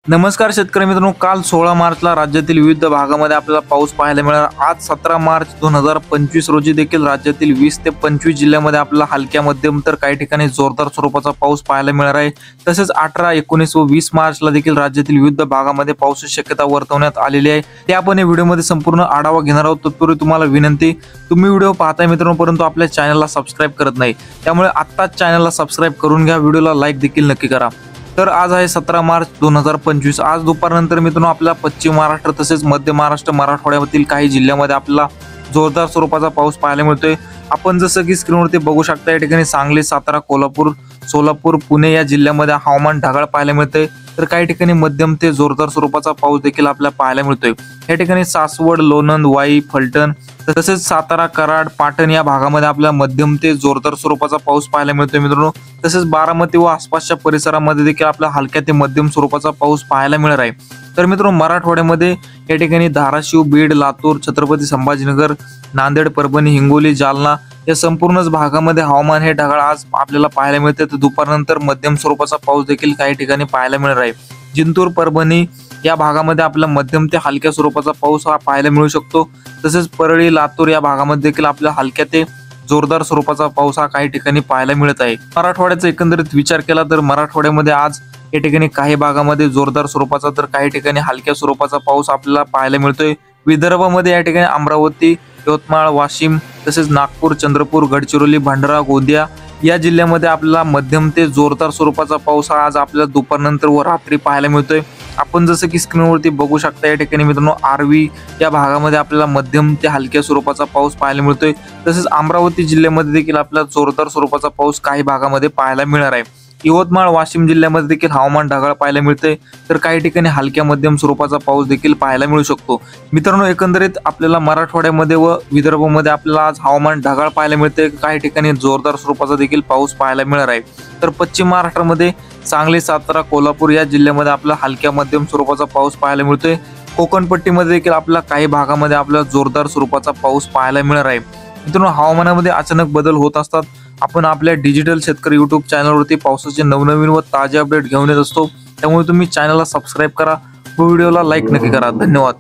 नमस्कार शेतकरी मित्रांनो, काल 16 मार्चला राज्यातील विविध भागामध्ये आपल्याला पाऊस पाहायला मिळाला। आज 17 मार्च 2025 रोजी देखील राज्यातील 20 ते 25 जिल्ह्यामध्ये आपल्याला हलक्या मध्यम तर काही ठिकाणी जोरदार स्वरूपाचा पाऊस पाहायला मिळणार आहे। तसेच 18, 19 व 20 मार्चला देखील राज्यातील विविध भागामध्ये पावसाची शक्यता वर्तवण्यात आलेली आहे। ते आपण या व्हिडिओमध्ये संपूर्ण आढावा घेणार आहोत। तत्पूर्वी तुम्हाला विनंती, तुम्ही व्हिडिओ पाहताय मित्रांनो परंतु आपल्या चॅनलला सबस्क्राइब करत नाही, त्यामुळे आत्ताच चॅनलला सबस्क्राइब करून घ्या, व्हिडिओला लाईक देखील नक्की करा। तर आज आहे 17 मार्च 2025। आज दुपारनंतर मित्रांनो आपल्या पश्चिम महाराष्ट्र तसेच मध्य महाराष्ट्र, मराठवाड्यातील काही जिल्ह्यामध्ये आपल्याला जोरदार स्वरूपाचा पाऊस पाहायला मिळतोय। आपण जसं की स्क्रीनवरती बघू शकता, या ठिकाणी सांगली, सातारा, कोल्हापूर, सोलापूर, पुणे या जिल्ह्यामध्ये हवामान ढगाळ पाहायला मिळतंय। तर काही ठिकाणी मध्यम ते जोरदार स्वरूपाचा पाऊस देखील आपल्याला पाहायला मिळतोय। या ठिकाणी सासवड, लोणंद, वाई, फलटण तसेच सातारा, कराड, पाटण या भागामध्ये आपल्याला मध्यम ते जोरदार स्वरूपाचा पाऊस पाहायला मिळतोय मित्रांनो। तसेच बारामती व आसपासच्या परिसरामध्ये देखील आपल्याला हलक्या ते मध्यम स्वरूपाचा पाऊस पाहायला मिळणार आहे। तर मित्रांनो मराठवाड्यामध्ये या ठिकाणी धाराशिव, बीड, लातूर, छत्रपती संभाजीनगर, नांदेड, परभणी, हिंगोली, जालना या संपूर्णच भागामध्ये हवामान हे ढगाळ आज आपल्याला पाहायला मिळते। तर दुपारनंतर मध्यम स्वरूपाचा पाऊस देखील काही ठिकाणी पाहायला मिळणार आहे। जिंतूर, परभणी या भागामध्ये आपल्याला मध्यम ते हलक्या स्वरूपाचा पाऊस हा पाहायला मिळू शकतो। तसेच परळी, लातूर या भागामध्ये देखील आपल्याला हलक्या ते जोरदार स्वरूपाचा पाऊस हा काही ठिकाणी पाहायला मिळत आहे। मराठवाड्याचा एकंदरीत विचार केला तर मराठवाड्यामध्ये आज या ठिकाणी काही भागामध्ये जोरदार स्वरूपाचा तर काही ठिकाणी हलक्या स्वरूपाचा पाऊस आपल्याला पाहायला मिळतोय। विदर्भामध्ये या ठिकाणी अमरावती, यवतमाळ, वाशिम तसेच नागपूर, चंद्रपूर, गडचिरोली, भंडारा, गोंदिया या जिल्ह्यामध्ये आपल्याला मध्यम ते जोरदार स्वरूपाचा पाऊस हा आज आपल्याला दुपारनंतर व रात्री पाहायला मिळतोय। आपण जसं की स्क्रीनवरती बघू शकता, या ठिकाणी मित्रांनो आर्वी या भागामध्ये आपल्याला मध्यम ते हलक्या स्वरूपाचा पाऊस पाहायला मिळतोय। तसेच अमरावती जिल्ह्यामध्ये देखील आपल्याला जोरदार स्वरूपाचा पाऊस काही भागामध्ये पाहायला मिळणार आहे। यवतमाळ, वाशिम जिल्ह्यामध्ये देखील हवामान ढगाळ पाहायला मिळते, तर काही ठिकाणी हलक्या मध्यम स्वरूपाचा पाऊस देखील पाहायला मिळू शकतो। मित्रांनो एकंदरीत आपल्याला मराठवाड्यामध्ये व विदर्भामध्ये आपल्याला आज हवामान ढगाळ पाहायला मिळते, काही ठिकाणी जोरदार स्वरूपाचा देखील पाऊस पाहायला मिळणार आहे। तर पश्चिम महाराष्ट्रामध्ये सांगली, सातारा, कोल्हापूर या जिल्ह्यामध्ये आपल्याला हलक्या मध्यम स्वरूपाचा पाऊस पाहायला मिळतोय। कोकण पट्टीमध्ये देखील आपल्याला काही भागामध्ये आपल्याला जोरदार स्वरूपाचा पाऊस पाहायला मिळणार आहे। मित्रांनो हवामानामध्ये अचानक बदल होत असतात। आपण आपल्या डिजिटल शेतकरी YouTube चॅनलवरती पावसाचे नवनवीन व ताजे अपडेट घेऊन येत असतो, त्यामुळे तुम्ही चॅनलला सबस्क्राइब करा व व्हिडिओला लाईक नक्की करा। धन्यवाद।